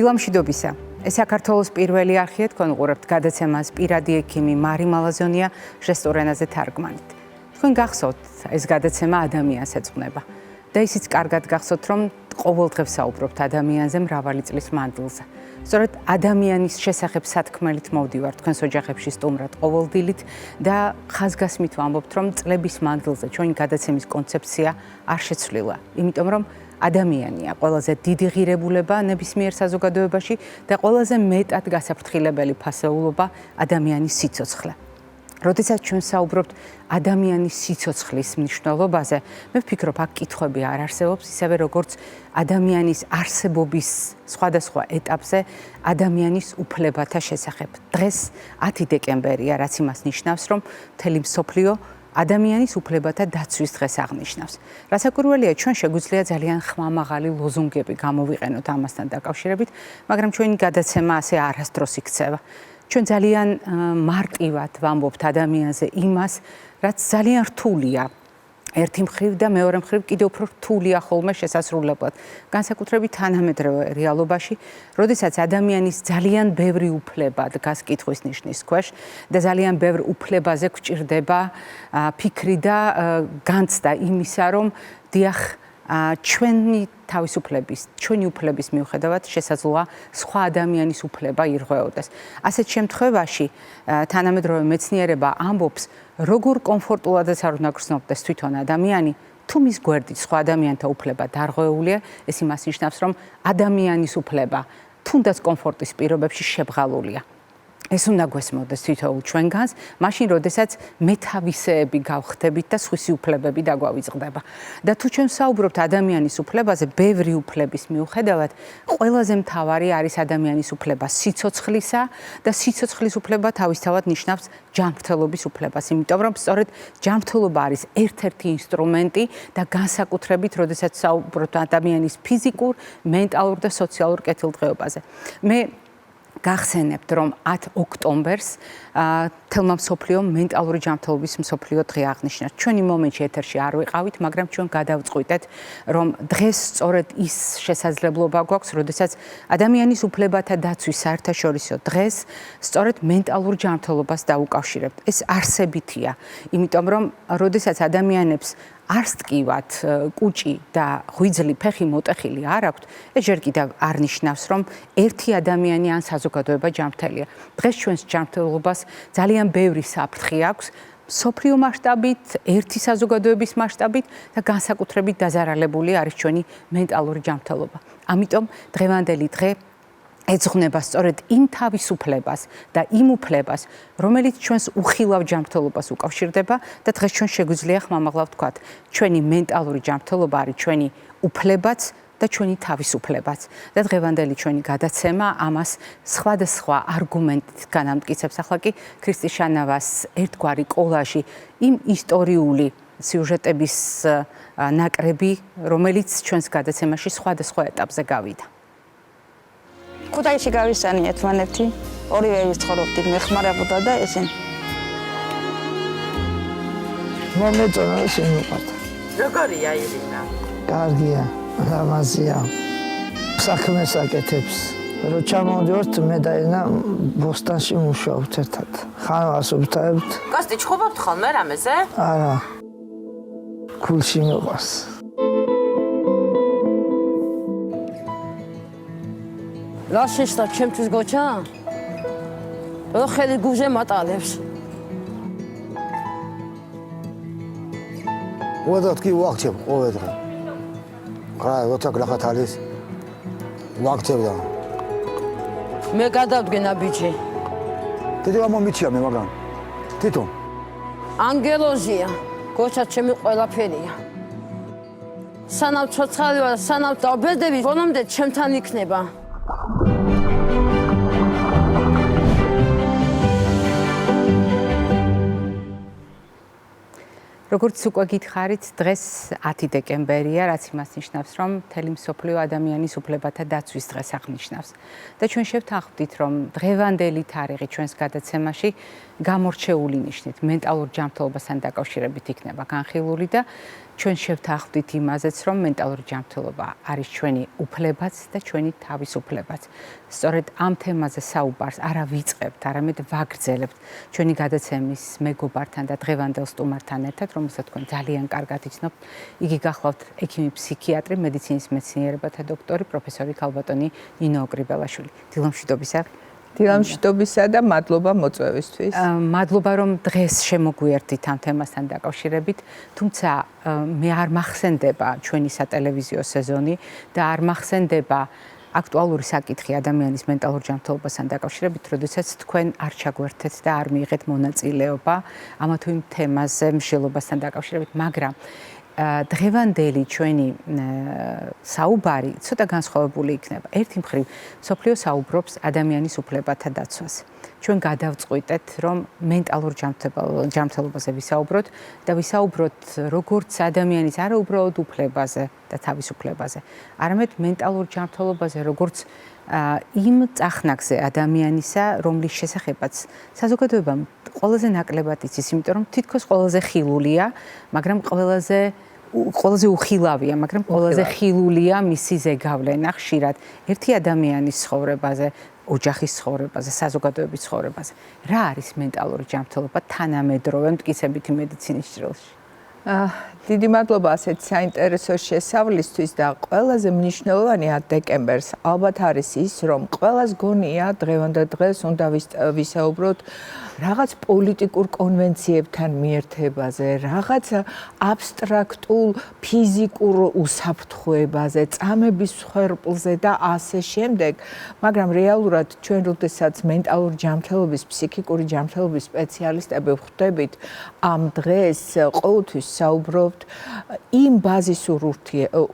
დილამშვიდობისა. ეს საქართველოს პირველი არხია, თქვენ უყურებთ გადაცემას პირადი ექიმი მარი მალაზონია ჟესტურ ენაზე თარგმანით. თქვენ გახსოვთ, ეს გადაცემა ადამიანს ეძღვნება. და ისიც კარგად გახსოვთ, რომ ყოველდღე ვსაუბრობთ ადამიანზე მრავალი წლის მანძილზე. სწორედ ადამიანის შესახებ სათქმელით მოვდივართ თქვენს ოჯახებში სტუმრად ყოველდილით და ხაზგასმით ვამბობთ, რომ წლების მანძილზე ჩვენი გადაცემის კონცეფცია არ შეცვლილა. იმიტომ რომ ადამიანია ყველაზე დიდი ღირებულება ნებისმიერ საზოგადოებაში და ყველაზე მეტად გასაფრთხილებელი ფასეულობა ადამიანის სიცოცხლე. როდესაც ჩვენ საუბრობთ ადამიანის სიცოცხლის მნიშვნელობაზე, მე ვფიქრობ, აქ კითხვები არ არსებობს, ისევე როგორც ადამიანის არსებობის სხვადასხვა ეტაპზე ადამიანის უფლებათა შესახებ. დღეს 10 დეკემბერია, რაც იმას ნიშნავს, რომ მთელი მსოფლიო ადამიანის უფლებათა დაცვის დღეს აღნიშნავს. რასაკვირველია, ჩვენ შეგვიძლია ძალიან ხმამაღალი ლოზუნგები გამოვიყენოთ ამასთან დაკავშირებით, მაგრამ ჩვენი გადაცემა ასე არასდროს იქცევა. ჩვენ ძალიან მარტივად ვამბობთ ადამიანზე იმას, რაც ძალიან რთულია. ერთი მხრივ და მეორე მხრივ კიდევ უფრო რთულია ხოლმე შესასრულებლად. განსაკუთრებით თანამედროვე რეალობაში, როდესაც ადამიანის ძალიან ბევრი უფლება დგას კითხვის ნიშნის ქვეშ და ძალიან ბევრ უფლებაზე გვჭირდება ფიქრი და განცდა იმისა, რომ დიახ, ჩვენი ჩვენი უფლების მიუხედავად შესაძლოა სხვა ადამიანის უფლება ირღვეოდეს. ასეთ შემთხვევაში თანამედროვე მეცნიერება ამბობს, როგორ კომფორტულადაც არ უნდა გრძნობდეს თვითონ ადამიანი, თუ მის გვერდით სხვა ადამიანთა უფლება დარღვეულია, ეს იმას ნიშნავს, რომ ადამიანის უფლება თუნდაც კომფორტის პირობებში შებრალულია. ეს უნდა გვესმოდეს თითოეულ ჩვენგანს, მაშინ როდესაც მეთავისეები გავხდებით და სხვისი უფლებები დაგვავიწყდება. და თუ ჩვენ საუბრობთ ადამიანის უფლებაზე, ბევრი უფლების მიუხედავად, ყველაზე მთავარი არის ადამიანის უფლება სიცოცხლისა და სიცოცხლის უფლება თავისთავად ნიშნავს ჯანმრთელობის უფლებას, იმიტომ რომ სწორედ ჯანმრთელობა არის ერთ-ერთი ინსტრუმენტი და განსაკუთრებით, როდესაც საუბრობთ ადამიანის ფიზიკურ, მენტალურ და სოციალურ კეთილდღეობაზე. მე გახსენებთ, რომ 10 ოქტომბერს თელმა მსოფლიომ მენტალური ჯანმრთელობის მსოფლიო დღე აღნიშნა. ჩვენი მომენტში ეთერში არ ვიყავით, მაგრამ ჩვენ გადავწყვიტეთ, რომ დღეს სწორედ ის შესაძლებლობა გვაქვს, როდესაც ადამიანის უფლებათა დაცვის საერთაშორისო დღეს სწორედ მენტალურ ჯანმრთელობას დაუკავშირებთ. ეს არსებითია, იმიტომ რომ როდესაც ადამიანებს არც ტკივათ, კუჭი და ღვიძლი ფეხი მოტეხილი არ აქვთ, ეს ჯერ კიდევ არ ნიშნავს, რომ ერთი ადამიანი ან საზოგადოება ჯანმრთელია. დღეს ჩვენს ჯანმრთელობას ძალიან ბევრი საფრთხე აქვს, მსოფლიო მასშტაბით, ერთი საზოგადოების მასშტაბით და განსაკუთრებით დაზარალებული არის ჩვენი მენტალური ჯანმრთელობა. ამიტომ დღევანდელი დღე ეძღვნება სწორედ იმ თავისუფლებას და იმ უფლებას, რომელიც ჩვენს უხილავ ჯანმრთელობას უკავშირდება და დღეს ჩვენ შეგვიძლია ხმამაღლა ვთქვათ, ჩვენი მენტალური ჯანმრთელობა არის ჩვენი უფლებაც და ჩვენი თავისუფლებაც. და დღევანდელი ჩვენი გადაცემა ამას სხვადასხვა არგუმენტით განამტკიცებს. ახლა კი ქრისტი შანავას ერთგვარი კოლაჟი იმ ისტორიული სიუჟეტების ნაკრები, რომელიც ჩვენს გადაცემაში სხვადასხვა ეტაპზე გავიდა. ქუთაისში გავისანი ერთმანეთი, ორივე ვიცხოვრობდით, მეხმარებოდა და ესენი. მომეწონა ისინი მიყვარდა. როგორია ირინა? კარგია, ლამაზია. საქმეს აკეთებს. რო ჩამოვდივართ, მე და ირინა ბოსტანში მუშაობთ ერთად. ხანვარს ვთაებთ. კოსტი, ჩხუბობთ ხოლმე რამეზე? არა. ქულში მიყვარს. ლაშიშთა ჩემთვის გოჩა? რო ხელი გუზე მატალებს. ვადათ კი ვახცებ ყოველ დღე. ხა როცა გლახათ არის ვახცებ და მე გადავდგენა ბიჭი. დიდი მომიჩია მე მაგრამ. თვითონ ანგელოზია, გოჩა ჩემი ყველაფერია. სანამ ცოცხალი ვარ, სანამ დავბედები, ბოლომდე ჩემთან იქნება. როგორც უკვე გითხარით, დღეს 10 დეკემბერია, რაც იმას ნიშნავს, რომ მთელი მსოფლიო ადამიანის უფლებათა დაცვის დღეს აღნიშნავს. და ჩვენ შევთანხმდით, რომ დღევანდელი თარიღი ჩვენს გადაცემაში გამორჩეული ნიშნით მენტალურ ჯანმრთელობასთან დაკავშირებით იქნება განხილული და ჩვენ შევთანხმდით იმაზეც, რომ მენტალური ჯანმრთელობა არის ჩვენი უფლებაც და ჩვენი თავისუფლებაც. სწორედ ამ თემაზე საუბარს არა ვიწყებთ, არამედ ვაგრძელებთ ჩვენი გადაცემის მეგობართან და დღევანდელ სტუმართან ერთად, რომელსაც თქვენ ძალიან კარგად იცნობთ. იგი გახლავთ ექიმი ფსიქიატრი, მედიცინის მეცნიერებათა დოქტორი, პროფესორი ქალბატონი ნინო ოკრიბელაშვილი. დილამშვიდობისა. დილამშვიდობისა და მადლობა მოწვევისთვის. მადლობა რომ დღეს შემოგვიერთდით ამ თემასთან დაკავშირებით, თუმცა მე არ მახსენდება ჩვენი სატელევიზიო სეზონი და არ მახსენდება აქტუალური საკითხი ადამიანის მენტალურ ჯანმრთელობასთან დაკავშირებით, როდესაც თქვენ არ ჩაგვერთეთ და არ მიიღეთ მონაწილეობა ამა თუ იმ თემაზე მსჯელობასთან დაკავშირებით, მაგრამ დღევანდელი ჩვენი საუბარი ცოტა განსხვავებული იქნება. ერთი მხრივ, მსოფლიო საუბრობს ადამიანის უფლებათა დაცვას. ჩვენ გადავწყვიტეთ, რომ მენტალურ ჯანმრთელობაზე ვისაუბროთ და ვისაუბროთ როგორც ადამიანის არა უბრალოდ უფლებაზე და თავისუფლებაზე, არამედ მენტალურ ჯანმრთელობაზე როგორც იმ წახნაგზე ადამიანისა, რომლის შესახებაც საზოგადოებამ ყველაზე ნაკლებად იცის, იმიტომ რომ თითქოს ყველაზე ხილულია, მაგრამ ყველაზე უხილავია, მაგრამ ყველაზე ხილულია მისი ზეგავლენა ხშირად ერთი ადამიანის ცხოვრებაზე, ოჯახის ცხოვრებაზე, საზოგადოების ცხოვრებაზე. რა არის მენტალური ჯანმრთელობა თანამედროვე მტკიცებითი მედიცინის ჭრილში? დიდი მადლობა ასეთ საინტერესო შესავლისთვის და ყველაზე მნიშვნელოვანი დეკემბერს ალბათ არის ის, რომ ყველას გონია დღევანდელ დღეს უნდა ვისაუბროთ რაღაც პოლიტიკურ კონვენციებთან მიერთებაზე, რაღაც აბსტრაქტულ ფიზიკურ უსაფრთხოებაზე, წამების მსხვერპლზე და ასე შემდეგ, მაგრამ რეალურად ჩვენ როდესაც მენტალურ ჯანმრთელობის, ფსიქიკური ჯანმრთელობის სპეციალისტები ვხვდებით, ამ დღეს ყოველთვის საუბრობთ იმ ბაზისურ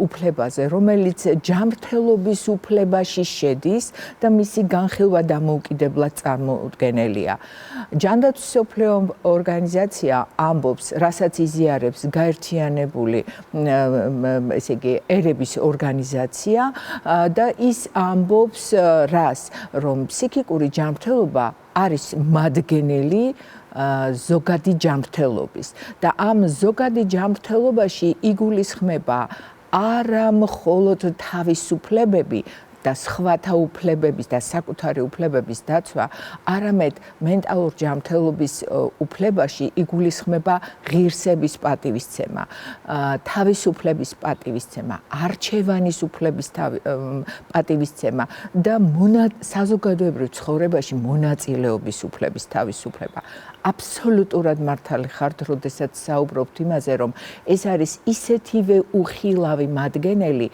უფლებაზე, რომელიც ჯანმრთელობის უფლებაში შედის და მისი განხილვა დამოუკიდებლად წარმოუდგენელია. ჯანდაცვის მსოფლიო ორგანიზაცია ამბობს, რასაც იზიარებს გაერთიანებული ესე იგი ერების ორგანიზაცია და ის ამბობს რას, რომ ფსიქიკური ჯანმრთელობა არის მადგენელი ზოგადი ჯანმრთელობის და ამ ზოგადი ჯანმრთელობაში იგულისხმება არა მხოლოდ თავისუფლებები და სხვათა უფლებების და საკუთარი უფლებების დაცვა, არამედ მენტალურ ჯანმრთელობის უფლებაში იგულისხმება ღირსების პატივისცემა, თავისუფლების პატივისცემა, არჩევანის უფლების პატივისცემა და საზოგადოებრივ ცხოვრებაში მონაწილეობის უფლების თავისუფლება. აბსოლუტურად მართალი ხართ, როდესაც საუბრობთ იმაზე, რომ ეს არის ისეთივე უხილავი მადგენელი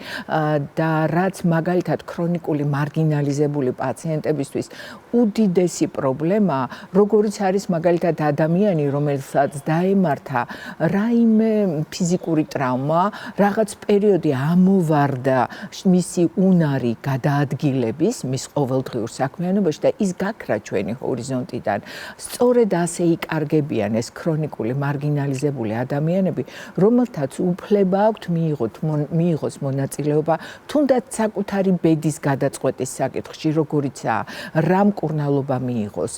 და რაც მაგალითად ქრონიკული მარგინალიზებული პაციენტებისთვის უდიდესი პრობლემა, როგორიც არის მაგალითად ადამიანი, რომელსაც დაემართა რაიმე ფიზიკური ტრავმა, რაღაც პერიოდი ამოვარდა მისი უნარი გადაადგილების, მის ყოველდღიურ საქმიანობაში და ის გაქრა ჩვენი ჰორიზონტიდან. სწორედ ასე იკარგებიან ეს ქრონიკული მარგინალიზებული ადამიანები, რომელთაც უფლება აქვთ მიიღოს მონაწილეობა თუნდაც საკუთარი ბედის გადაწყვეტის საკითხში, როგორიცაა რა მკურნალობა მიიღოს,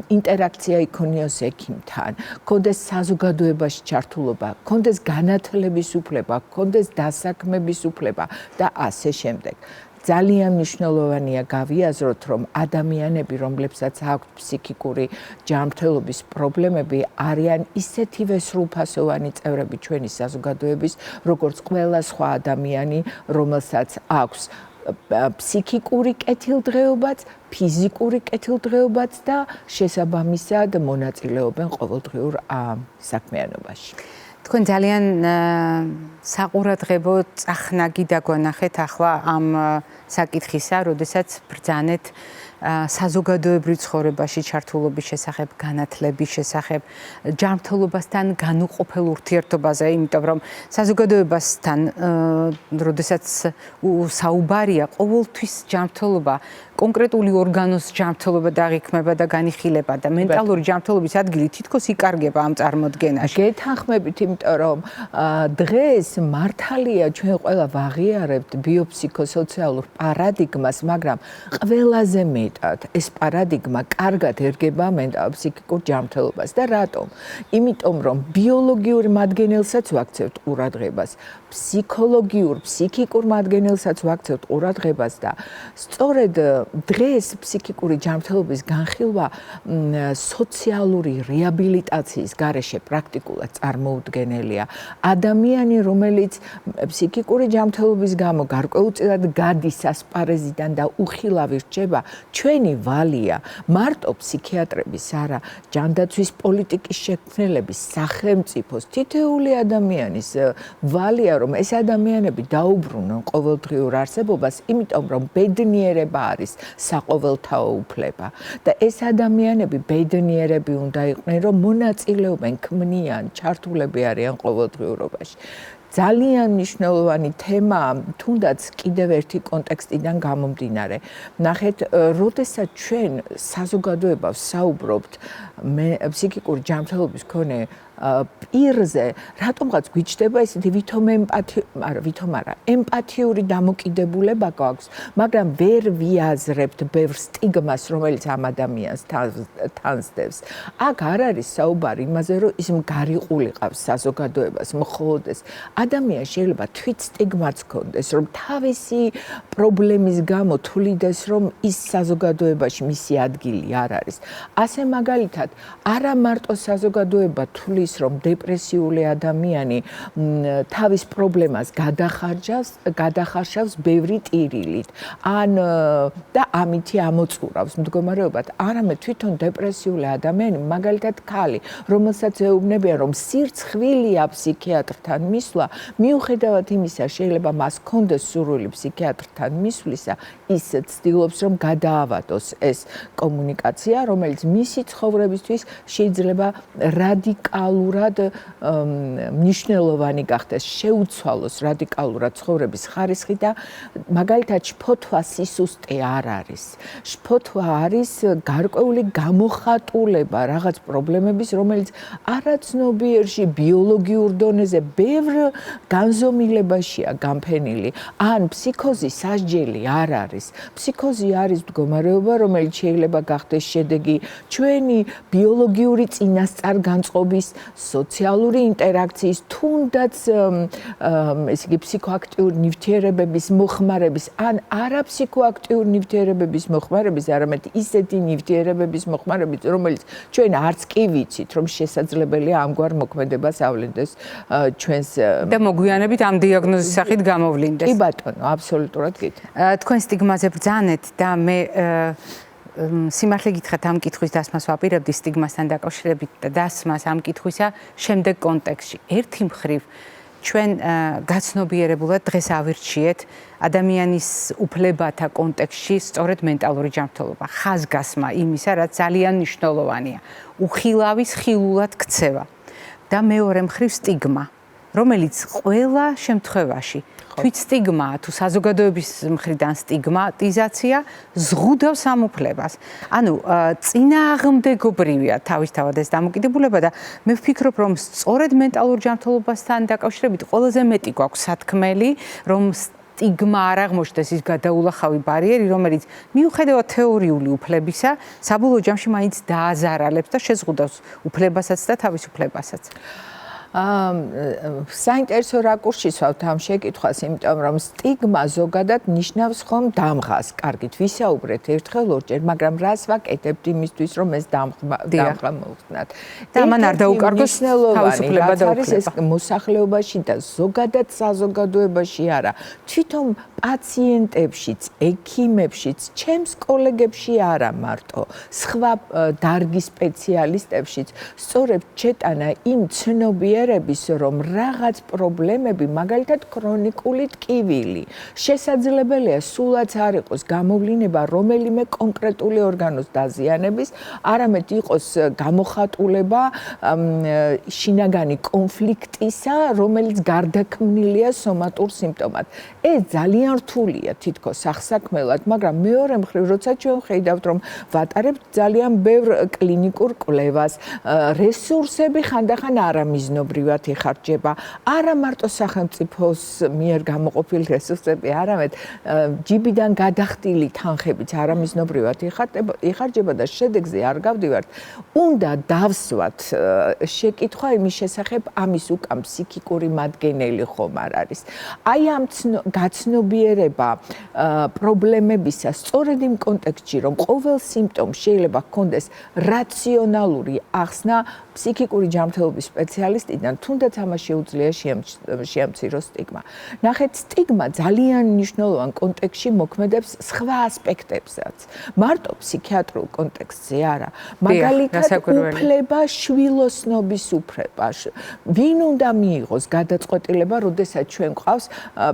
ინტერაქცია იქონიოს ექიმთან, კონდეს საზოგადოებაში ჩართულობა, კონდეს განათლების უფლება, კონდეს დასაქმების უფლება და ასე შემდეგ. ძალიან მნიშვნელოვანია გავიაზროთ, რომ ადამიანები, რომლებსაც აქვთ ფსიქიკური ჯანმრთელობის პრობლემები, არიან ისეთივე სრულფასოვანი წევრები ჩვენი საზოგადოების, როგორც ყველა სხვა ადამიანი, რომელსაც აქვს ფსიქიკური კეთილდღეობაც, ფიზიკური კეთილდღეობაც და შესაბამისად მონაწილეობენ ყოველდღიურ საქმიანობაში. თქვენ ძალიან საყურადღებო წახნაგი დაგვანახეთ ახლა ამ საკითხისა, როდესაც ბრძანეთ საზოგადოებრივ ცხოვრებაში ჩართულობის შესახებ, განათლების შესახებ, ჯანმრთელობასთან განუყოფელ ურთიერთობაზე, იმიტომ რომ საზოგადოებასთან როდესაც საუბარია, ყოველთვის ჯანმრთელობა კონკრეტული ორგანოს ჯანმრთელობა დაღიქმება და განიხილება და მენტალური ჯანმრთელობის ადგილი თითქოს იკარგება ამ წარმოდგენაში. გეთანხმებით, იმიტომ რომ დღეს მართალია ჩვენ ყველა ვაღიარებთ ბიოფსიქოსოციალურ პარადიგმას, მაგრამ ყველაზე მეტი მეტად ეს პარადიგმა კარგად ერგება მენტალ-ფსიქიკურ ჯანმრთელობას და რატომ? იმიტომ რომ ბიოლოგიურ მადგენელსაც ვაქცევთ ყურადღებას, ფსიქოლოგიურ, ფსიქიკურ მადგენელსაც ვაქცევთ ყურადღებას და სწორედ დღეს ფსიქიკური ჯანმრთელობის განხილვა სოციალური რეაბილიტაციის გარეშე პრაქტიკულად წარმოუდგენელია. ადამიანი, რომელიც ფსიქიკური ჯანმრთელობის გამო გარკვეულწილად გადის ასპარეზიდან და უხილავი რჩება, ჩვენი ვალია მარტო ფსიქიატრების არა, ჯანდაცვის პოლიტიკის შექმნელების, სახელმწიფოს, თითოეული ადამიანის ვალია, რომ ეს ადამიანები დაუბრუნონ ყოველდღიურ არსებობას, იმიტომ რომ ბედნიერება არის საყოველთაო უფლება და ეს ადამიანები ბედნიერები უნდა იყვნენ, რომ მონაწილეობენ, ქმნიან, ჩართულები არიან ყოველდღიურობაში. ძალიან მნიშვნელოვანი თემაა, თუნდაც კიდევ ერთი კონტექსტიდან გამომდინარე. ნახეთ, როდესაც ჩვენ საზოგადოებას საუბრობთ ფსიქიკური ჯანმრთელობის მქონე პირზე, რატომღაც გვიჩნდება ესეთი ემპათიური დამოკიდებულება გვაქვს, მაგრამ ვერ ვიაზრებთ ბევრ სტიგმას, რომელიც ამ ადამიანს თანსდევს. აქ არ არის საუბარი იმაზე, რომ ის გარიყულიყავს საზოგადოებას, მხოლოდეს ადამიანს შეიძლება თვით სტიგმაც ჰქონდეს, რომ თავისი პრობლემის გამო თვლიდეს, რომ ის საზოგადოებაში მისი ადგილი არ არის. ასე მაგალითად, არა მარტო საზოგადოება თვლის, რომ დეპრესიული ადამიანი თავის პრობლემას გადახარშავს ბევრი ტირილით, და ამითი ამოწურავს მდგომარეობად, არამედ თვითონ დეპრესიული ადამიანი, მაგალითად ქალი, რომელსაც ეუბნებიან, რომ სირცხვილია ფსიქიატრთან მისვლა, მიუხედავად იმისა, შეიძლება მას ჰქონდეს სურვილი ფსიქიატრთან მისვლისა, ის ცდილობს, რომ გადაავადოს ეს კომუნიკაცია, რომელიც მისი ცხოვრებისთვის შეიძლება რადიკალურად მნიშვნელოვანი გახდეს, შეუცვალოს რადიკალურად ცხოვრების ხარისხი და მაგალითად შფოთვა სისუსტე არ არის. შფოთვა არის გარკვეული გამოხატულება რაღაც პრობლემების, რომელიც არაცნობიერში ბიოლოგიურ დონეზე ბევრ განზომილებაშია განფენილი. ან ფსიქოზი სასჯელი არ არის. ფსიქოზი არის მდგომარეობა, რომელიც შეიძლება გახდეს შედეგი ჩვენი ბიოლოგიური წინასწარ-განწყობის, სოციალური ინტერაქციის, თუნდაც ესე იგი ფსიქოაქტიური ნივთიერებების მოხმარების, ან არაფსიქოაქტიური ნივთიერებების მოხმარების, არამედ ისეთი ნივთიერებების მოხმარების, რომელიც ჩვენ არც კი ვიცით, რომ შესაძლებელია ამგვარ მოქმედებას ავლენდეს ჩვენს და მოგვიანებით ამ დიაგნოზის სახით გამოვლინდეს. კი ბატონო, აბსოლუტურად გითხრათ. თქვენ სტიგმაზე ბრძანეთ და მე სიმართლე გითხრათ ამ კითხვის დასმას ვაპირებდი სტიგმასთან დაკავშირებით და დასმას ამ კითხვისა შემდეგ კონტექსტში. ერთი მხრივ ჩვენ გაცნობიერებულად დღეს ავირჩიეთ ადამიანის უფლებათა კონტექსტში სწორედ მენტალური ჯანმრთელობა, ხაზგასმა იმისა, რაც ძალიან მნიშვნელოვანია. უხილავის ხილულად ქცევა და მეორე მხრივ სტიგმა, რომელიც ყველა შემთხვევაში თვით სტიგმაა თუ საზოგადოების მხრიდან სტიგმატიზაცია ზღუდავს ამ უფლებას. ანუ წინააღმდეგობრივია თავისთავად ეს დამოკიდებულება და მე ვფიქრობ, რომ სწორედ მენტალურ ჯანმრთელობასთან დაკავშირებით ყველაზე მეტი გვაქვს სათქმელი, რომ სტიგმა არ აღმოჩნდეს ის გადაულახავი ბარიერი, რომელიც მიუხედავად თეორიული უფლებისა, საბოლოო ჯამში მაინც დააზარალებს და შეზღუდავს უფლებასაც და თავისუფლებასაც. საინტერესო რაკურსში ვსვავთ ამ შეკითხვას, იმიტომ რომ სტიგმა ზოგადად ნიშნავს ხომ დამღას. კარგით, ვისაუბრეთ ერთხელ ორჯერ, მაგრამ რას ვაკეთებთ იმისთვის, რომ ეს დამღა მოვხსნათ? და მან არ დაუკარგოს თავისუფლება და უფლება. ეს მოსახლეობაში და ზოგადად საზოგადოებაში არა, თვითონ პაციენტებშიც, ექიმებშიც, ჩემს კოლეგებში არა მარტო, სხვა დარგის სპეციალისტებშიც, სწორედ ჩეტანა იმ ცნობიერების, რომ რაღაც პრობლემები, მაგალითად ქრონიკული ტკივილი, შესაძლებელია სულაც არ იყოს გამოვლინება რომელიმე კონკრეტული ორგანოს დაზიანების, არამედ იყოს გამოხატულება შინაგანი კონფლიქტისა, რომელიც გარდაქმნილია სომატურ სიმპტომად. ეს ძალიან ძალიან რთულია თითქოს აღსაქმელად, მაგრამ მეორე მხრივ, როცა ჩვენ ხედავთ, რომ ვატარებთ ძალიან ბევრ კლინიკურ კვლევას, რესურსები ხანდახან არამიზნობრივად იხარჯება, არა მარტო სახელმწიფოს მიერ გამოყოფილ რესურსები, არამედ ჯიბიდან გადახდილი თანხებიც არამიზნობრივად იხარჯება და შედეგზე არ გავდივართ, უნდა დავსვათ შეკითხვა იმის შესახებ, ამის უკან ფსიქიკური მადგენელი ხომ არ არის. აი ამ გაცნობიერება პრობლემებისა სწორედ იმ კონტექსტში, რომ ყოველ სიმპტომს შეიძლება ჰქონდეს რაციონალური ახსნა ფსიქიკური ჯანმრთელობის სპეციალისტიდან, თუნდაც ამას შეუძლია შეამციროს სტიგმა. ნახეთ, სტიგმა ძალიან მნიშვნელოვან კონტექსტში მოქმედებს სხვა ასპექტებსაც. მარტო ფსიქიატრულ კონტექსტზე არა. მაგალითად, უფლება შვილოსნობის უფლება. ვინ უნდა მიიღოს გადაწყვეტილება, როდესაც ჩვენ გვყავს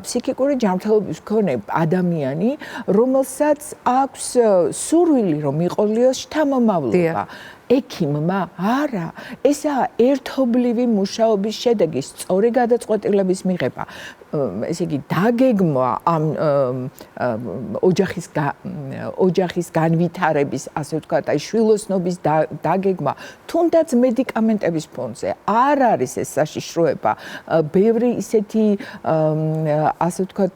ფსიქიკური ჯანმრთელობის მქონე ადამიანი, რომელსაც აქვს სურვილი, რომ იყოლიოს შთამომავლობა. ექიმმა არა, ესაა ერთობლივი მუშაობის შედეგი, სწორი გადაწყვეტილების მიღება. ესე იგი, დაგეგმვა ამ ოჯახის განვითარების, ასე ვთქვათ, აი შვილოსნობის დაგეგმვა, თუნდაც მედიკამენტების ფონზე არ არის ეს საშიშროება. ბევრი ისეთი, ასე ვთქვათ,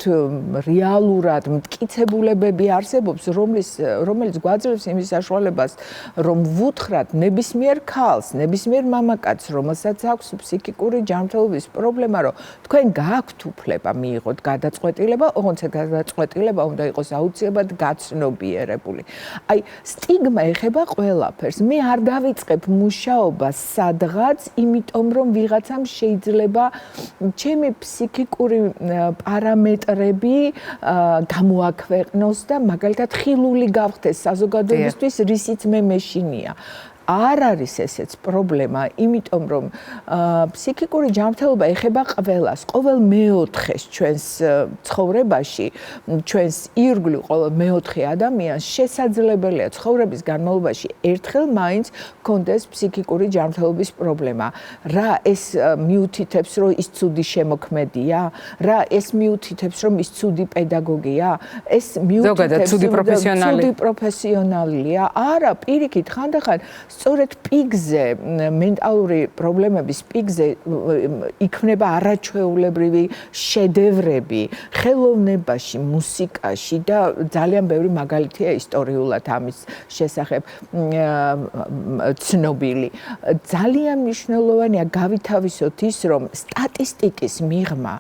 რეალურად მტკიცებულებები არსებობს, რომელიც გვაძლევს იმის საშუალებას, რომ ვუთხრათ ნებისმიერ ქალს, ნებისმიერ მამაკაცს, რომელსაც აქვს ფსიქიკური ჯანმრთელობის პრობლემა, რომ თქვენ გააქვთ უფლება მიიღოთ გადაწყვეტილება, ოღონდ ეს გადაწყვეტილება უნდა იყოს აუცილებლად გაცნობიერებული. აი, სტიგმა ეხება ყველაფერს. მე არ დავიწყებ მუშაობას სადღაც, იმიტომ რომ ვიღაცამ შეიძლება ჩემი ფსიქიკური პარამეტრები გამოაქვეყნოს და მაგალითად ხილული გავხდეს საზოგადოებისთვის, რისიც მე მეშინია. არ არის ესეც პრობლემა, იმიტომ რომ ფსიქიკური ჯანმრთელობა ეხება ყველას, ყოველ მეოთხეს ჩვენს ცხოვრებაში, ჩვენს ირგვლივ ყოველ მეოთხე ადამიანს შესაძლებელია ცხოვრების განმავლობაში ერთხელ მაინც ჰქონდეს ფსიქიკური ჯანმრთელობის პრობლემა. რა ეს მიუთითებს, რომ ის ცუდი შემოქმედია? რა ეს მიუთითებს, რომ ის ცუდი პედაგოგია? ეს მიუთითებს, რომ ცუდი პროფესიონალია? არა, პირიქით, ხანდახან სწორედ პიკზე, მენტალური პრობლემების პიკზე იქმნება არაჩვეულებრივი შედევრები ხელოვნებაში, მუსიკაში და ძალიან ბევრი მაგალითია ისტორიულად ამის შესახებ ცნობილი. ძალიან მნიშვნელოვანია გავითავისოთ ის, რომ სტატისტიკის მიღმა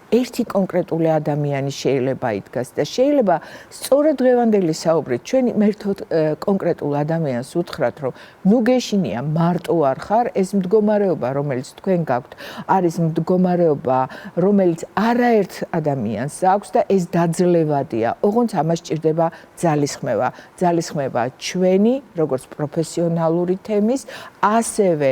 ერთი კონკრეტული ადამიანი შეიძლება იდგას და შეიძლება სწორედ დღევანდელი საუბრით ჩვენ მერთოდ კონკრეტულ ადამიანს უთხრათ, რომ ნუ გეშინია მარტო არ ხარ, ეს მდგომარეობა, რომელიც თქვენ გაქვთ, არის მდგომარეობა, რომელიც არაერთ ადამიანს აქვს და ეს დაძლევადია. ოღონდ ამას სჭირდება ძალისხმევა. ძალისხმევა ჩვენი, როგორც პროფესიონალური თემის, ასევე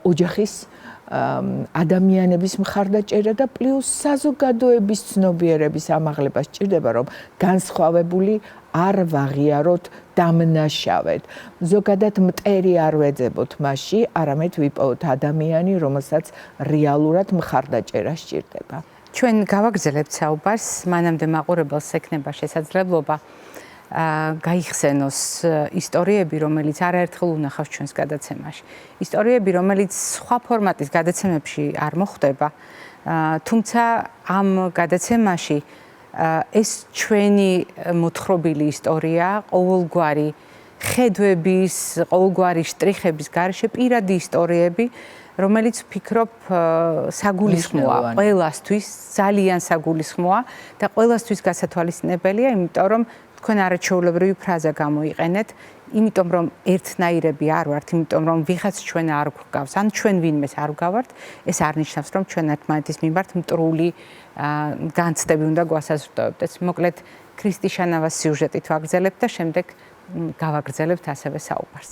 ოჯახის ადამიანების მხარდაჭერა და პლუს საზოგადოების ცნობიერების ამაღლება სჭირდება, რომ განსხვავებული არ ვაღიაროთ, დამნაშავეთ. ზოგადად მტერი არ ვეძებოთ მასში, არამედ ვიპოვოთ ადამიანი, რომელსაც რეალურად მხარდაჭერა სჭირდება. ჩვენ გავაგრძელებთ საუბარს, მანამდე მაყურებელს ექნება შესაძლებლობა გაიხსენოს ისტორიები, რომელიც არაერთხელ უნახავს ჩვენს გადაცემაში. ისტორიები, რომელიც სხვა ფორმატის გადაცემებში არ მოხვდება, თუმცა ამ გადაცემაში ეს ჩვენი მოთხრობილი ისტორია, ყოველგვარი ხედვების, ყოველგვარი შტრიხების გარეშე პირადი ისტორიები, რომელიც ვფიქრობ საგულისხმოა ყველასთვის, ძალიან საგულისხმოა და ყველასთვის გასათვალისწინებელია, იმიტომ რომ თქვენ არაჩვეულებრივი ფრაზა გამოიყენეთ, იმიტომ რომ ერთნაირები არ ვართ, იმიტომ რომ ვიღაც ჩვენ არ გვგავს, ან ჩვენ ვინმეს არ ვგავართ, ეს არ ნიშნავს, რომ ჩვენ ერთმანეთის მიმართ მტრული განცდები უნდა გვასაზრდოებდეს. მოკლედ, ქრისტიშანავას სიუჟეტით ვაგრძელებთ და შემდეგ გავაგრძელებთ ასევე საუბარს.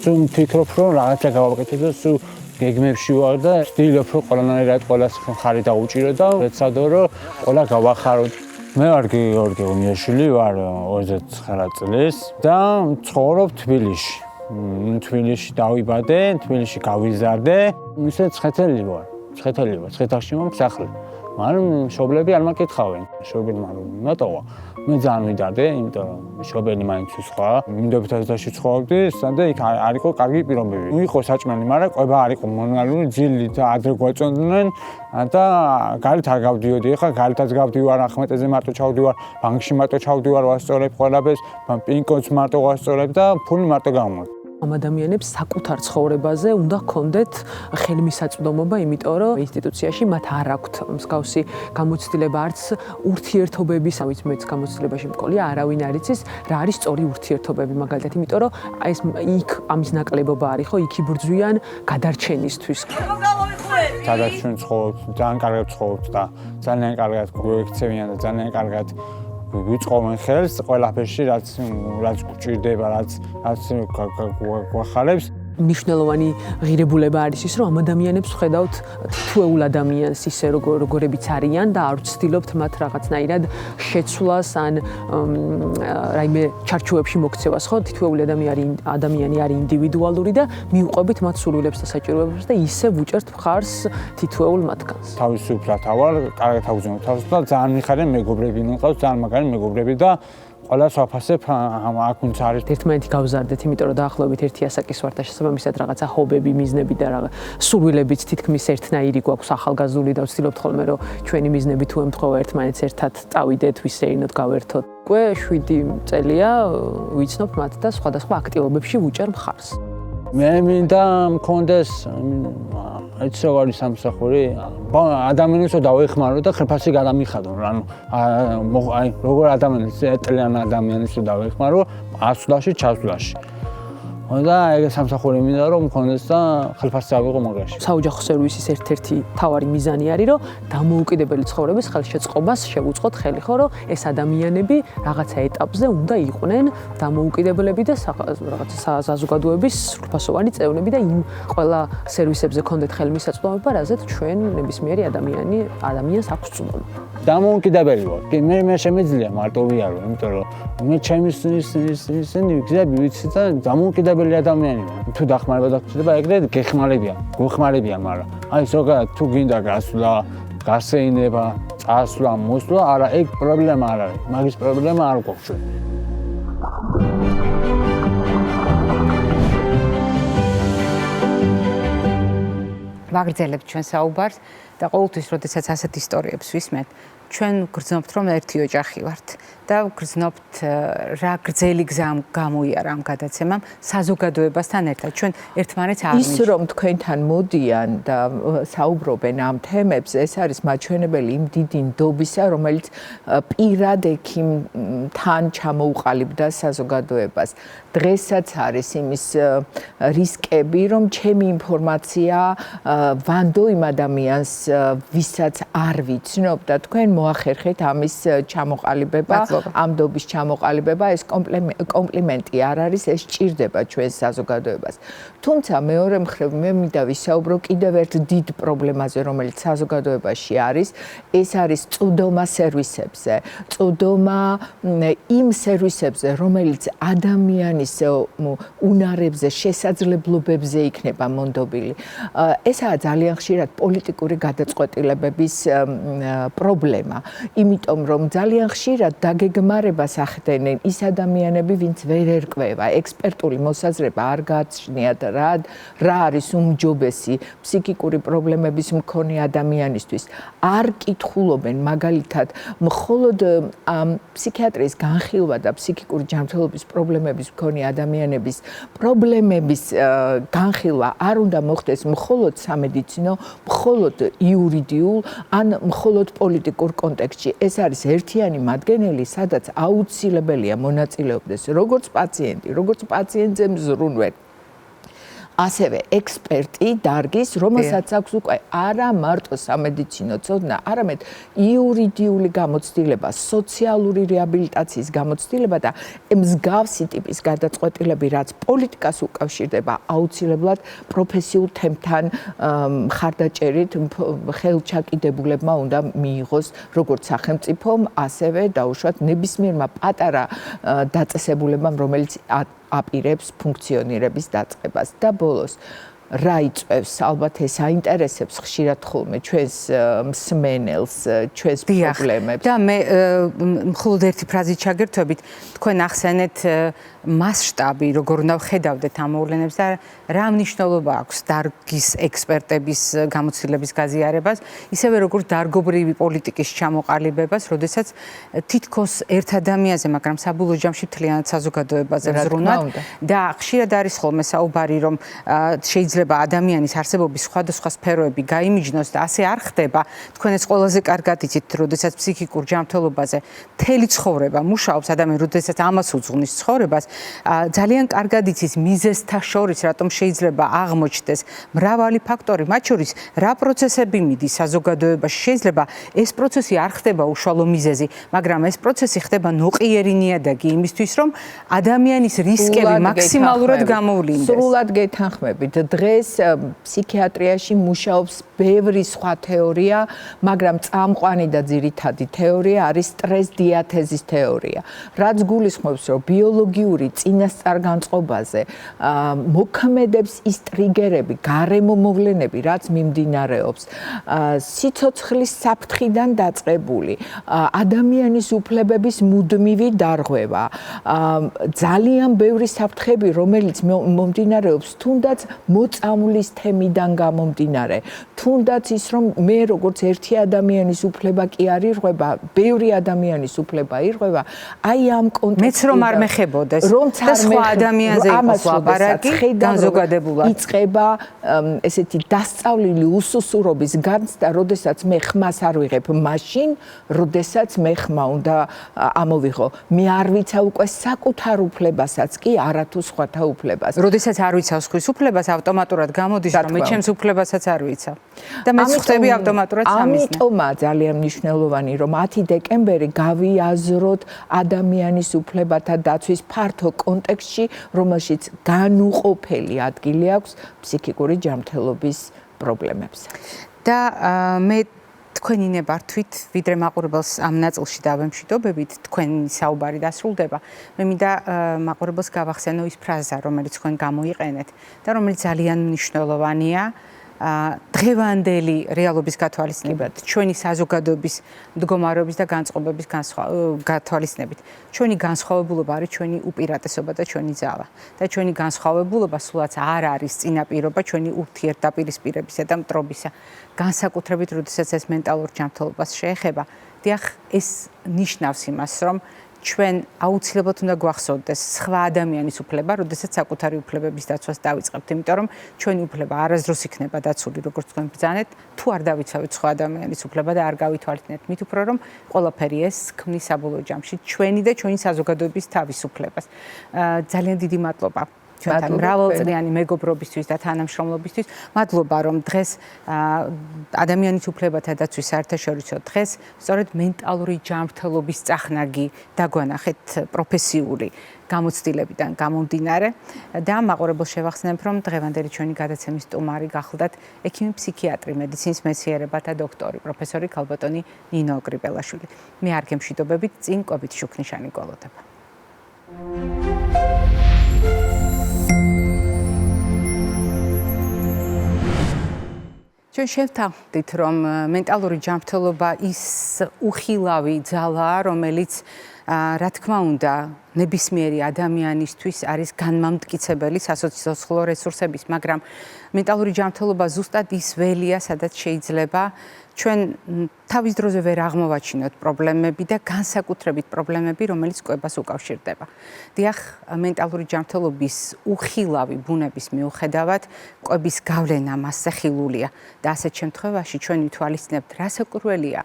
სულ ვფიქრობ, რომ რაღაცა გავაკეთე და სულ გეგმებში ვარ და ვცდილობ, რომ ყველანაირად ყველას ხარი დაუჭირო და ვეცადო, რომ ყველა გავახაროთ. მე ვარ გიორგი უნიაშვილი, ვარ 29 წლის და ცხოვრობ თბილისში. თბილისში დავიბადე, თბილისში გავიზარდე. ისე ცხეთელი ვარ, ცხეთაში მომსახლე. მაგრამ მშობლები არ მაკითხავენ, მშობლებმა ნატოვა. მე ძალიან მიდარდე, იმიტომ რომ მშობელი მაინც სხვა, მინდობითაზდაში ცხოვრობდი, სანდა იქ არ იყო კარგი პირობები. იყო საჭმელი, მაგრამ ყვება არ იყო მონალური, ძილი და ადრე გვაწონდნენ და გარეთ არ გავდიოდი. ეხლა გარეთაც გავდივარ, ახმეტეზე მარტო ჩავდივარ, ბანკში მარტო ჩავდივარ, ვასწორებ ყველაფერს, პინკოდს მარტო ვასწორებ და ფული მარტო გავმოდი. ამ ადამიანებს საკუთარ ცხოვრებაზე უნდა ჰქონდეთ ხელმისაწვდომობა, იმიტომ რომ ინსტიტუციაში მათ არ აქვთ მსგავსი გამოცდილება, არც ურთიერთობების, ავით მეც გამოცდილებაში მკოლია, არავინ არ იცის რა არის სწორი ურთიერთობები, მაგალითად, იმიტომ რომ ეს იქ ამის ნაკლებობა არის, ხო, იქ იბრძვიან გადარჩენისთვის. სადაც ჩვენ ცხოვრობთ, ძალიან კარგად ცხოვრობთ და ძალიან კარგად გვექცევიან და ძალიან კარგად ვიწყობენ ხელს ყველაფერში, რაც გვჭირდება, რაც გვახარებს. მნიშვნელოვანი ღირებულება არის ის, რომ ამ ადამიანებს ვხედავთ თითოეულ ადამიანს ისე როგორებიც არიან და არ ვცდილობთ მათ რაღაცნაირად შეცვლას ან რაიმე ჩარჩოებში მოქცევას, ხო? თითოეული ადამიანი არის ინდივიდუალური და მიუყვებით მათ სურვილებს და საჭიროებებს და ისე ვუჭერთ მხარს თითოეულ მათგანს. თავისუფლად ვარ, კარგად ავზრუნებ თავს და ძალიან მიხარია მეგობრები მიყავს, ძალიან მაგარი მეგობრები და ყველას ვაფასებ აქ ვინც არის. ერთმანეთი გავზარდეთ, იმიტომ რომ დაახლოებით ერთი ასაკის ვართ და შესაბამისად რაღაცა ჰობები, მიზნები და რაღაც სურვილებიც თითქმის ერთნაირი გვაქვს ახალგაზრდული და ვცდილობთ ხოლმე რომ ჩვენი მიზნები თუ ემთხვევა ერთმანეთს ერთად წავიდეთ, ვისეირნოთ, გავერთოთ. უკვე 7 წელია ვიცნობ მათ და სხვადასხვა აქტივობებში ვუჭერ მხარს. მე მინდა მქონდეს ეს როგორი სამსახური ადამიანებს დავეხმარო და ხერფასი გადამიხადო. ანუ აი როგორ ადამიანებს ეტლიან ადამიანებს დავეხმარო ასვლაში, ჩასვლაში. და ეგ სამსახური მინდა რომ მქონდეს და ხალხასი ავიღო მაგაში. საოჯახო სერვისის ერთ-ერთი მთავარი მიზანი არის რომ დამოუკიდებელი ცხოვრების ხელშეწყობას შევუწყოთ ხელი, ხო რომ ეს ადამიანები რაღაცა ეტაპზე უნდა იყვნენ დამოუკიდებლები და რაღაცა საზოგადოების სრულფასოვანი წევრები და იმ ყველა სერვისებზე ქონდეთ ხელმისაწვდომობა, რაზეც ჩვენ ნებისმიერი ადამიანს აქვს წვდომა. დამოუკიდებელი ვარ. მე შემიძლია მარტო ვიარო, იმიტომ რომ მე ჩემი ისინი ვიცი და დამოუკიდებელი ადამიანი ვარ. თუ დახმარება დაგჭირდება, ეგრე გეხმარებიან, მაგრამ აი ზოგადად თუ გინდა გასვლა, გასეინება, წასვლა, მოსვლა, არა, ეგ პრობლემა არ არის. მაგის პრობლემა არ გვაქვს ჩვენ. ვაგრძელებთ ჩვენ საუბარს და ყოველთვის, როდესაც ასეთ ისტორიებს ვისმენთ, ჩვენ გრძნობთ, რომ ერთი ოჯახი ვართ და გრძნობთ რა გრძელი გზა გამოიარა ამ გადაცემამ საზოგადოებასთან ერთად. ჩვენ ერთმანეთს არ ის რომ თქვენთან მოდიან და საუბრობენ ამ თემებს, ეს არის მაჩვენებელი იმ დიდი ნდობისა, რომელიც პირად ექიმთან ჩამოუყალიბდა საზოგადოებას. დღესაც არის იმის რისკები, რომ ჩემი ინფორმაცია ვანდო იმ ადამიანს, ვისაც არ ვიცნობ და თქვენ მოახერხეთ ამის ჩამოყალიბება, ამ ნდობის ჩამოყალიბება, ეს კომპლიმენტი არ არის, ეს ჭირდება ჩვენ საზოგადოებას. თუმცა მეორე მხრივ მე მინდა ვისაუბრო კიდევ ერთ დიდ პრობლემაზე, რომელიც საზოგადოებაში არის, ეს არის წვდომა სერვისებზე. წვდომა იმ სერვისებზე, რომელიც ადამიანის უნარებზე, შესაძლებლობებზე იქნება მონდობილი. ესაა ძალიან ხშირად პოლიტიკური გადაწყვეტილებების პრობლემა, იმიტომ რომ ძალიან ხშირად დაგეგმარებას ახდენენ ის ადამიანები, ვინც ვერ ერკვევა, ექსპერტული მოსაზრება არ გააჩნიათ, რა არის უმჯობესი ფსიქიკური პრობლემების მქონე ადამიანისთვის. არ კითხულობენ მაგალითად მხოლოდ ფსიქიატრიის განხილვა და ფსიქიკური ჯანმრთელობის პრობლემების მქონე ადამიანების პრობლემების განხილვა არ უნდა მოხდეს მხოლოდ სამედიცინო, მხოლოდ იურიდიულ ან მხოლოდ პოლიტიკურ კონტექსტში. ეს არის ერთიანი მადგენელი, სადაც აუცილებელია მონაწილეობდეს როგორც პაციენტი, როგორც პაციენტზე მზრუნველი, ასევე ექსპერტი დარგის, რომელსაც აქვს უკვე არა მარტო სამედიცინო ცოდნა, არამედ იურიდიული გამოცდილება, სოციალური რეაბილიტაციის გამოცდილება და მსგავსი ტიპის გადაწყვეტილები, რაც პოლიტიკას უკავშირდება, აუცილებლად პროფესიულ თემთან მხარდაჭერით ხელჩაკიდებულებმა უნდა მიიღოს როგორც სახელმწიფომ, ასევე დაუშვათ ნებისმიერმა პატარა დაწესებულებამ, რომელიც აპირებს ფუნქციონირების დაწყებას და ბოლოს რა იწევს ალბათ ეს აინტერესებს ხშირად ხოლმე ჩვენს მსმენელს ჩვენს პრობლემებს და მე მხოლოდ ერთი ფრაზით ჩაგერთვებით თქვენ ახსენეთ მასშტაბი როგორ უნდა ვხედავდეთ ამ მოვლენებს და რა მნიშვნელობა აქვს დარგის ექსპერტების გამოცდილების გაზიარებას ისევე როგორც დარგობრივი პოლიტიკის ჩამოყალიბებას როდესაც თითქოს ერთ ადამიანზე მაგრამ საბოლოო ჯამში მთლიანად საზოგადოებაზე ვზრუნავთ და ხშირად არის ხოლმე საუბარი რომ შეიძლება ადამიანის არსებობის სხვადასხვა სფეროები გაიმიჯნოს და ასე არ ხდება თქვენ ეს ყველაზე კარგად იცით როდესაც ფსიქიკურ ჯანმრთელობაზე მთელი ცხოვრება მუშაობს ადამიანი როდესაც ამას უძღვნის ცხოვრებას ძალიან კარგად იცის მიზეზთა შორის რატომ შეიძლება აღმოჩნდეს მრავალი ფაქტორი მათ შორის რა პროცესები მიდის საზოგადოებაში შეიძლება ეს პროცესი არ ხდება უშუალო მიზეზი მაგრამ ეს პროცესი ხდება ნოყიერი ნიადაგი იმისთვის რომ ადამიანის რისკები მაქსიმალურად გამოვლინდეს სრულად გეთანხმებით დღეს ფსიქიატრიაში მუშაობს ბევრი სხვა თეორია, მაგრამ წამყვანი და ძირითადი თეორია არის სტრეს-დიათეზის თეორია. რაც გულისხმობს, რომ ბიოლოგიური წინასწარ-განწყობაზე მოქმედებს ის ტრიგერები, გარემო მოვლენები, რაც მიმდინარეობს, სიცოცხლის საფრთხიდან დაწყებული, ადამიანის უფლებების მუდმივი დარღვევა, ძალიან ბევრი საფრთხები, რომელიც მომდინარეობს თუნდაც მოწამვლის თემიდან გამომდინარე. თუნდაც ის რომ მე როგორც ერთი ადამიანის უფლება კი არ ირღვევა, ბევრი ადამიანის უფლება ირღვევა, აი ამ კონტექსტში მეც რომ არ მეხებოდეს და სხვა ადამიანზე იყოს ლაპარაკი განზოგადებულად იწყება ესეთი დასწავლილი უსუსურობის განცდა, როდესაც მე ხმას არ ვიღებ მაშინ, როდესაც მე ხმა უნდა ამოვიღო. მე არ ვიცავ უკვე საკუთარ უფლებასაც კი, არათუ სხვათა უფლებას. როდესაც არ ვიცავ სხვის უფლებას, ავტომატურად გამოდის, რომ მე ჩემს უფლებასაც არ ვიცავ. და მე ვხვდები ავტომატურად სამიზნე. ამიტომაა ძალიან მნიშვნელოვანი, რომ 10 დეკემბერი გავიაზროთ ადამიანის უფლებათა დაცვის ფართო კონტექსტში, რომელშიც განუყოფელი ადგილი აქვს ფსიქიკური ჯანმრთელობის პრობლემებს. და მე თქვენი ნებართვით, ვიდრე მაყურებელს ამ ნაწილში დავემშვიდობებით, თქვენი საუბარი დასრულდება. მე მინდა მაყურებელს გავახსენო ის ფრაზა, რომელიც თქვენ გამოიყენეთ და რომელიც ძალიან მნიშვნელოვანია. დღევანდელი რეალობის გათვალისწინებით, ჩვენი საზოგადოების მდგომარეობის და განწყობების გათვალისწინებით. ჩვენი განსხვავებულობა არის ჩვენი უპირატესობა და ჩვენი ძალა. და ჩვენი განსხვავებულობა სულაც არ არის წინაპირობა ჩვენი ურთიერთდაპირისპირებისა და მტრობისა. განსაკუთრებით, როდესაც ეს მენტალურ ჯანმრთელობას შეეხება, დიახ, ეს ნიშნავს იმას, რომ ჩვენ აუცილებლად უნდა გვახსოვდეს სხვა ადამიანის უფლება, როდესაც საკუთარი უფლებების დაცვას დავიწყებთ, იმიტომ რომ ჩვენი უფლება არასდროს იქნება დაცული, როგორც თქვენ ბრძანეთ, თუ არ დავიცავით სხვა ადამიანის უფლება და არ გავითვალისწინებთ მით უფრო, რომ ყველაფერი ეს ქმნის საბოლოო ჯამში ჩვენი და ჩვენი საზოგადოების თავისუფლებას. ძალიან დიდი მადლობა. ჩვენთან მრავალწლიანი მეგობრობისთვის და თანამშრომლობისთვის. მადლობა, რომ დღეს ადამიანის უფლებათა დაცვის საერთაშორისო დღეს სწორედ მენტალური ჯანმრთელობის წახნაგი დაგვანახეთ პროფესიული გამოცდილებიდან გამომდინარე და მაყურებელს შევახსენებ, რომ დღევანდელი ჩვენი გადაცემის სტუმარი გახლდათ ექიმი ფსიქიატრი, მედიცინის მეცნიერებათა დოქტორი, პროფესორი ქალბატონი ნინო გრიბელაშვილი. მე არ გემშვიდობებით, წინ კვებით შუქნიშანი გველოდება. ჩვენ შევთანხმდით, რომ მენტალური ჯანმრთელობა ის უხილავი ძალაა, რომელიც რა თქმა უნდა, ნებისმიერი ადამიანისთვის არის განმამტკიცებელი სასიცოცხლო რესურსების, მაგრამ მენტალური ჯანმრთელობა ზუსტად ის ველია, სადაც შეიძლება ჩვენ თავის დროზე ვერ აღმოვაჩინოთ პრობლემები და განსაკუთრებით პრობლემები, რომელიც კვებას უკავშირდება. დიახ, მენტალური ჯანმრთელობის უხილავი ბუნების მიუხედავად, კვების გავლენა მასზე ხილულია და ასეთ შემთხვევაში ჩვენ ვითვალისწინებთ, რასაკურველია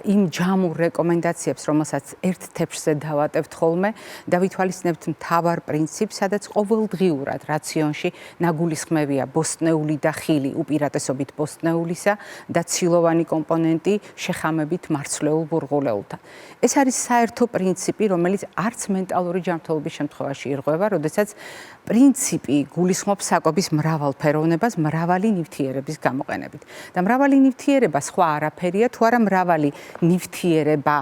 იმ ჯამურ რეკომენდაციებს, რომელსაც ერთ თეფშზე დავატევთ ხოლმე და ვითვალისწინებთ მთავარ პრინციპს, სადაც ყოველდღიურად რაციონში ნაგულისხმევია ბოსტნეული და ხილი უპირატესობით ბოსტნეულისა და ცილოვანი კომპონენტი შეხამებით მარცვლეულ ბურღულეულთან. ეს არის საერთო პრინციპი, რომელიც არც მენტალური ჯანმრთელობის შემთხვევაში ირღვევა, როდესაც პრინციპი გულისხმობს საკვების მრავალფეროვნებას მრავალი ნივთიერების გამოყენებით. და მრავალი ნივთიერება სხვა არაფერია, თუ არა მრავალი ნივთიერება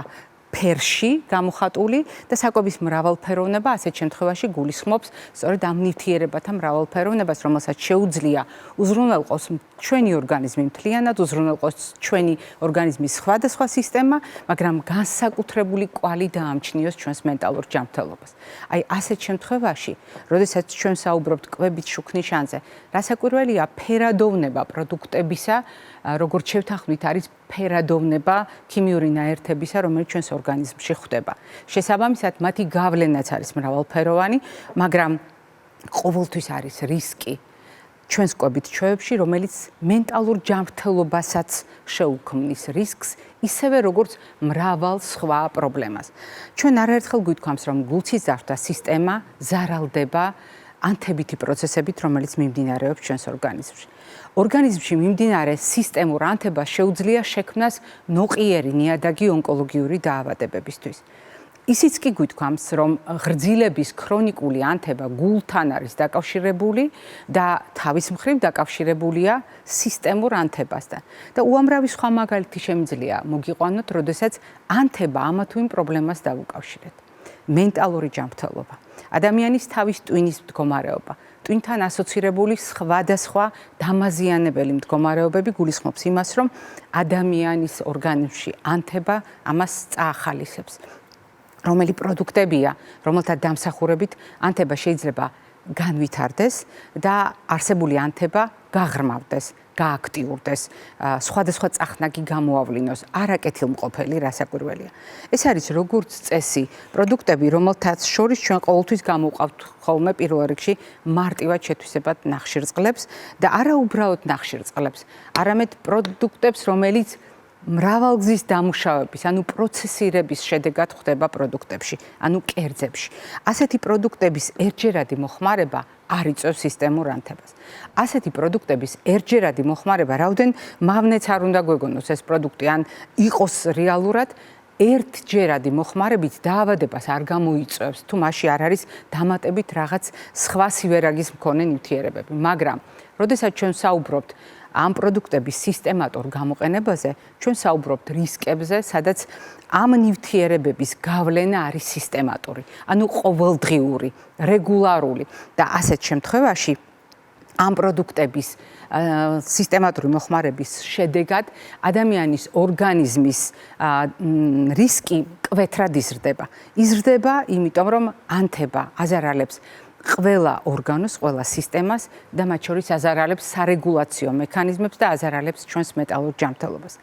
ფერში გამოხატული და საკვების მრავალფეროვნება ასეთ შემთხვევაში გულისხმობს სწორედ ამ ნივთიერებათა მრავალფეროვნებას, რომელსაც შეუძლია უზრუნველყოს ჩვენი ორგანიზმი მთლიანად, უზრუნველყოს ჩვენი ორგანიზმის სხვადასხვა სისტემა, მაგრამ განსაკუთრებული კვალი დაამჩნიოს ჩვენს მენტალურ ჯანმრთელობას. აი ასეთ შემთხვევაში, როდესაც ჩვენ საუბრობთ კვებით შუქნის შანზე, რასაკვირველია ფერადოვნება პროდუქტებისა, როგორც შევთანხმდით, არის ფერადოვნება ქიმიური ნაერთებისა, რომელიც ჩვენს ორგანიზმში ხვდება. შესაბამისად, მათი გავლენაც არის მრავალფეროვანი, მაგრამ ყოველთვის არის რისკი ჩვენს კვებით ჩვევებში, რომელიც მენტალურ ჯანმრთელობასაც შეუქმნის რისკს, ისევე როგორც მრავალ სხვა პრობლემას. ჩვენ არაერთხელ გვითქვამს, რომ გულცის ძარღვთა სისტემა ზარალდება ანთებითი პროცესებით, რომელიც მიმდინარეობს ჩვენს ორგანიზმში. ორგანიზმში მიმდინარე სისტემურ ანთებას შეუძლია შექმნას ნოყიერი ნიადაგი ონკოლოგიური დაავადებებისთვის. ისიც კი გვითქვამს, რომ ღრძილების ქრონიკული ანთება გულთან არის დაკავშირებული და თავის მხრივ დაკავშირებულია სისტემურ ანთებასთან. და უამრავი სხვა მაგალითი შემიძლია მოგიყვანოთ, როდესაც ანთება ამა თუ იმ პრობლემას დავუკავშირეთ. მენტალური ჯანმრთელობა, ადამიანის თავის ტვინის მდგომარეობა, ტვინთან ასოცირებული სხვადასხვა დამაზიანებელი მდგომარეობები გულისხმობს იმას, რომ ადამიანის ორგანიზმში ანთება ამას წაახალისებს. რომელი პროდუქტებია, რომელთა დამსახურებით ანთება შეიძლება განვითარდეს და არსებული ანთება გაღრმავდეს, გააქტიურდეს, სხვადასხვა წახნაგი გამოავლინოს, არაკეთილმყოფელი რასაკვირველია. ეს არის როგორც წესი პროდუქტები, რომელთაც შორის ჩვენ ყოველთვის გამოვყავთ ხოლმე პირველ რიგში მარტივად შეთვისებად ნახშირწყლებს და არა უბრალოდ ნახშირწყლებს, არამედ პროდუქტებს, რომელიც მრავალგზის დამუშავების, ანუ პროცესირების შედეგად ხდება პროდუქტებში, ანუ კერძებში. ასეთი პროდუქტების ერთჯერადი მოხმარება არ იწვევს სისტემურ ანთებას. ასეთი პროდუქტების ერთჯერადი მოხმარება, რაოდენ მავნეც არ უნდა გვეგონოს ეს პროდუქტი, ან იყოს რეალურად ერთჯერადი მოხმარებით დაავადებას არ გამოიწვევს, თუ მასში არ არის დამატებით რაღაც სხვა სივერაგის მქონე ნივთიერებები. მაგრამ, როდესაც ჩვენ საუბრობთ ამ პროდუქტების სისტემატურ გამოყენებაზე, ჩვენ საუბრობთ რისკებზე, სადაც ამ ნივთიერებების გავლენა არის სისტემატური, ანუ ყოველდღიური, რეგულარული და ასეთ შემთხვევაში ამ პროდუქტების სისტემატური მოხმარების შედეგად ადამიანის ორგანიზმის რისკი მკვეთრად იზრდება. იზრდება, იმიტომ რომ ანთება აზარალებს ყველა ორგანოს, ყველა სისტემას და მათ შორის აზარალებს სარეგულაციო მექანიზმებს და აზარალებს ჩვენს მენტალურ ჯანმრთელობას.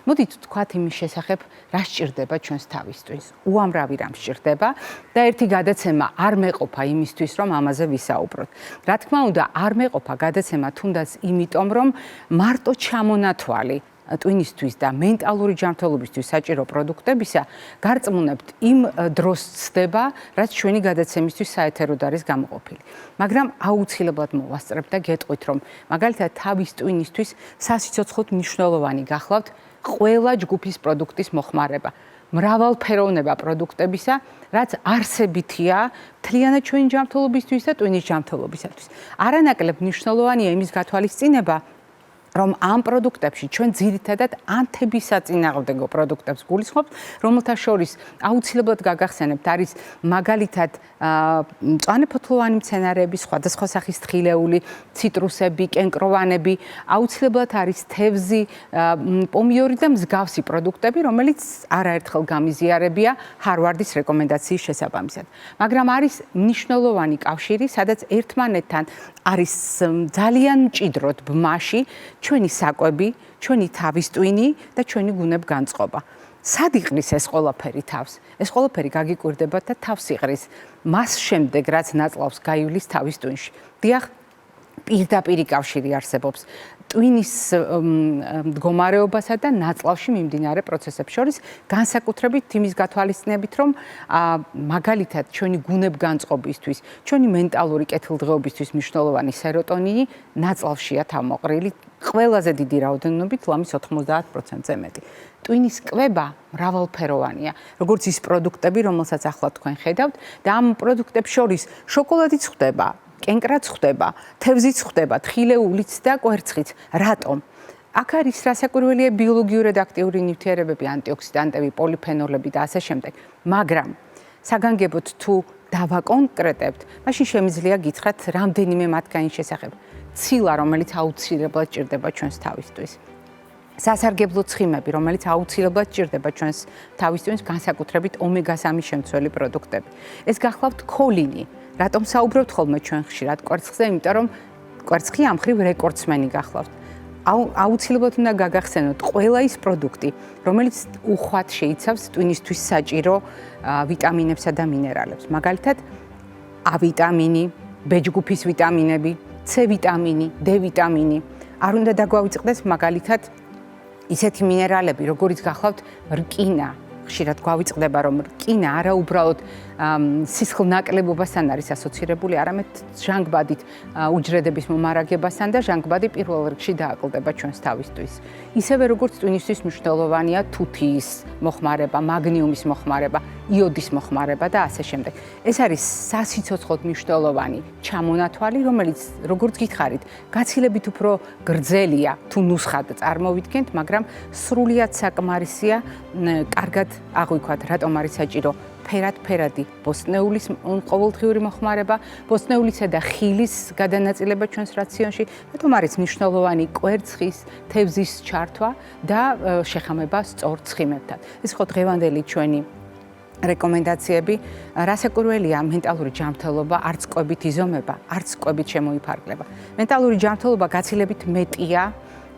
მოდით ვთქვათ იმის შესახებ, რა სჭირდება ჩვენს თავისთვის. უამრავი რამ სჭირდება და ერთი გადაცემა არ მეყოფა იმისთვის, რომ ამაზე ვისაუბროთ. რა თქმა უნდა, არ მეყოფა გადაცემა თუნდაც იმიტომ, რომ მარტო ჩამონათვალი ტვინისთვის და მენტალური ჯანმრთელობისთვის საჭირო პროდუქტებისა გარწმუნებთ იმ დროს ცდება, რაც ჩვენი გადაცემისთვის საეთეროდ არის გამოყოფილი. მაგრამ აუცილებლად მოვასწრებთ და გეტყვით, რომ მაგალითად თავის ტვინისთვის სასიცოცხლოდ მნიშვნელოვანი გახლავთ ყველა ჯგუფის პროდუქტის მოხმარება. მრავალფეროვნება პროდუქტებისა, რაც არსებითია მთლიანად ჩვენი ჯანმრთელობისთვის და ტვინის ჯანმრთელობისათვის. არანაკლებ მნიშვნელოვანია იმის გათვალისწინება, რომ ამ პროდუქტებში ჩვენ ძირითადად ანთების საწინააღმდეგო პროდუქტებს გულისხმობთ, რომელთა შორის აუცილებლად გაგახსენებთ არის მაგალითად მწვანეფოთლოვანი მცენარეები, სხვადასხვა სახის თხილეული, ციტრუსები, კენკროვანები, აუცილებლად არის თევზი, პომიორი და მსგავსი პროდუქტები, რომელიც არაერთხელ გამიზიარებია ჰარვარდის რეკომენდაციის შესაბამისად. მაგრამ არის მნიშვნელოვანი კავშირი, სადაც ერთმანეთთან არის ძალიან მჭიდროდ ბმაში ჩვენი საკვები, ჩვენი თავის ტვინი და ჩვენი გუნებგანწყობა. სად იყრის ეს ყველაფერი თავს? ეს ყველაფერი გაგიკვირდებათ და თავს იყრის მას შემდეგ, რაც ნაწლავს გაივლის თავის ტვინში. დიახ, პირდაპირი კავშირი არსებობს ტვინის მდგომარეობასა და ნაწლავში მიმდინარე პროცესებს შორის, განსაკუთრებით იმის გათვალისწინებით, რომ მაგალითად ჩვენი გუნებგანწყობისთვის, ჩვენი მენტალური კეთილდღეობისთვის მნიშვნელოვანი სეროტონინი ნაწლავშია თავმოყრილი ყველაზე დიდი რაოდენობით, ლამის 90%-ზე მეტი. ტვინის კვება მრავალფეროვანია, როგორც ის პროდუქტები, რომელსაც ახლა თქვენ ხედავთ, და ამ პროდუქტებს შორის შოკოლადიც ხდება, კენკრაც ხდება, თევზიც ხდება, თხილეულიც და კვერცხიც. რატომ? აქ არის რასაკვირველია ბიოლოგიურად აქტიური ნივთიერებები, ანტიოქსიდანტები, პოლიფენოლები და ასე შემდეგ. მაგრამ საგანგებოდ თუ დავაკონკრეტებთ, მაშინ შემიძლია გითხრათ რამდენიმე მათგანის შესახებ. ცილა, რომელიც აუცილებლად ჭირდება ჩვენს თავისთვის. სასარგებლო ცხიმები, რომელიც აუცილებლად ჭირდება ჩვენს თავისთვის, განსაკუთრებით ომეგა-3 შემცველი პროდუქტები. ეს გახლავთ ქოლინი. რატომ საუბრობთ ხოლმე ჩვენ ხშირად კვერცხზე? იმიტომ რომ კვერცხი ამ ხრივ რეკორდსმენი გახლავთ. აუცილებლად უნდა გაგახსენოთ ყველა ის პროდუქტი, რომელიც უხვად შეიცავს ტვინისთვის საჭირო ვიტამინებსა და მინერალებს. მაგალითად, A ვიტამინი, B ჯგუფის ვიტამინები, C ვიტამინი, D ვიტამინი. არ უნდა დაგვავიწყდეს მაგალითად ისეთი მინერალები, როგორიც გახლავთ რკინა. ხშირად გვავიწყდება, რომ რკინა არა უბრალოდ სისხლ ნაკლებობასთან არის ასოცირებული, არამედ ჟანგბადით, უჯრედების მომარაგებასთან და ჟანგბადი პირველ რიგში დააკლდება ჩვენს თავისთვის. ისევე როგორც ტვინისთვის მნიშვნელოვანია თუთიის მოხმარება, მაგნიუმის მოხმარება, იოდის მოხმარება და ასე შემდეგ. ეს არის სასიცოცხლოდ მნიშვნელოვანი ჩამონათვალი, რომელიც როგორც გითხარით, გაცილებით უფრო გრძელია თუ ნუსხად წარმოვიდგენთ, მაგრამ სრულიად საკმარისია კარგად აღვიქვათ, რატომ არის საჭირო ფერადი ბოსტნეულის ყოველდღიური მოხმარება, ბოსტნეულისა და ხილის გადანაწილება ჩვენს რაციონში, რატომ არის მნიშვნელოვანი კვერცხის, თევზის ჩართვა და შეხამება სწორ ცხიმებთან. ეს ხო დღევანდელი ჩვენი რეკომენდაციები, რასაკვირველია მენტალური ჯანმრთელობა, არც კვებით იზომება, არც კვებით შემოიფარგლება. მენტალური ჯანმრთელობა გაცილებით მეტია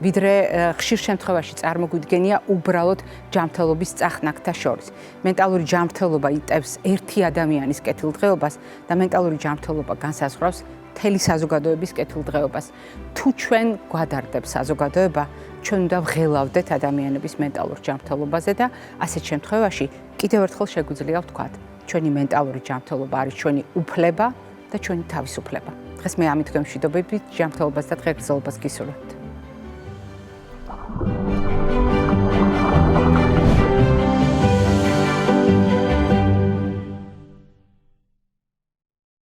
ვიდრე ხშირ შემთხვევაში წარმოგვიდგენია უბრალოდ ჯანმრთელობის წახნაგთა შორის. მენტალური ჯანმრთელობა იტევს ერთი ადამიანის კეთილდღეობას და მენტალური ჯანმრთელობა განსაზღვრავს მთელი საზოგადოების კეთილდღეობას. თუ ჩვენ გვადარდებს საზოგადოება, ჩვენ უნდა ვღელავდეთ ადამიანების მენტალურ ჯანმრთელობაზე და ასეთ შემთხვევაში კიდევ ერთხელ შეგვიძლია ვთქვათ, ჩვენი მენტალური ჯანმრთელობა არის ჩვენი უფლება და ჩვენი თავისუფლება. დღეს მე ამით გემშვიდობებით ჯანმრთელობას და დღეგრძელობას გისურვებთ.